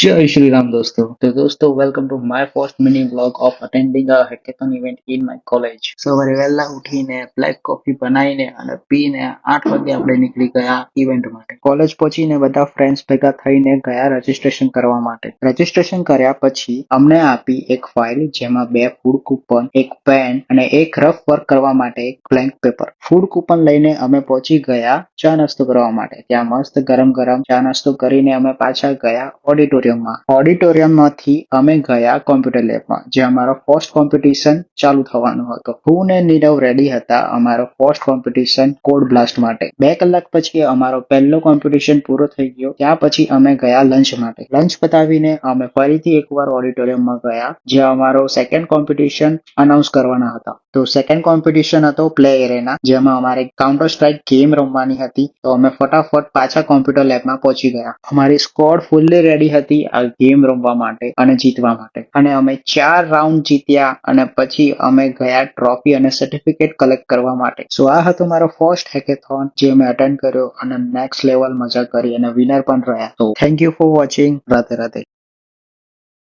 Jai Shri Ram दोस्तों तो दोस्तों welcome to my first mini vlog of attending a hackathon event in my college. સવારે વહેલા ઉઠીને બ્લેક કોફી બનાવીને અને પીને 8 વાગે આપણે નીકળી ગયા ઇવેન્ટ માટે. કોલેજ પહોંચીને બધા ફ્રેન્ડ્સ ભેગા થઈને ગયા રજીસ્ટ્રેશન કરવા માટે. રજીસ્ટ્રેશન કર્યા પછી અમને આપી એક ફાઇલ જેમાં 2 ફૂડ કૂપન, એક પેન અને એક રફ વર્ક કરવા માટે એક બ્લેન્ક પેપર. ફૂડ કૂપન લઈને અમે પહોંચી ગયા ચા નાસ્તો કરવા માટે. ત્યાં મસ્ત ગરમ ગરમ ચા નાસ્તો કરીને અમે પાછા ગયા ઓડિટોરિયમમાં. ઓડિટોરિયમમાંથી અમે ગયા કોમ્પ્યુટર લેબમાં, જ્યાં અમારો ફર્સ્ટ કોમ્પિટિશન ચાલુ થવાનો હતો. હું ને નીરવ રેડી હતા અમારો ફર્સ્ટ કોમ્પિટિશન કોડ બ્લાસ્ટ માટે. 2 કલાક પછી અમારો પહેલો કોમ્પિટિશન પૂરો થઈ ગયો. ત્યાં પછી અમે ગયા લંચ માટે. લંચ પતાવીને અમે ફરીથી એકવાર ઓડિટોરિયમમાં ગયા, જ્યાં અમારો સેકન્ડ કોમ્પિટિશન અનાઉન્સ કરવાના હતા. તો સેકન્ડ કોમ્પિટિશન હતો પ્લે એરેના, જેમાં અમારે કાઉન્ટર સ્ટ્રાઇક ગેમ રમવાની હતી. તો અમે ફટાફટ પાછા કોમ્પ્યુટર લેબમાં પહોંચી ગયા. અમારી સ્કોડ ફૂલ્લી રેડી હતી આ ગેમ રમવા માટે અને જીતવા માટે. અને અમે 4 રાઉન્ડ જીત્યા અને પછી અમે ગયા ટ્રોફી અને સર્ટિફિકેટ કલેક્ટ કરવા માટે. સો આ હતો મારો ફર્સ્ટ હેકેથોન જે મેં અટેન્ડ કર્યો અને નેક્સ્ટ લેવલ મજા કરી અને વિનર પણ રહ્યા. તો thank you for watching. Radhe Radhe.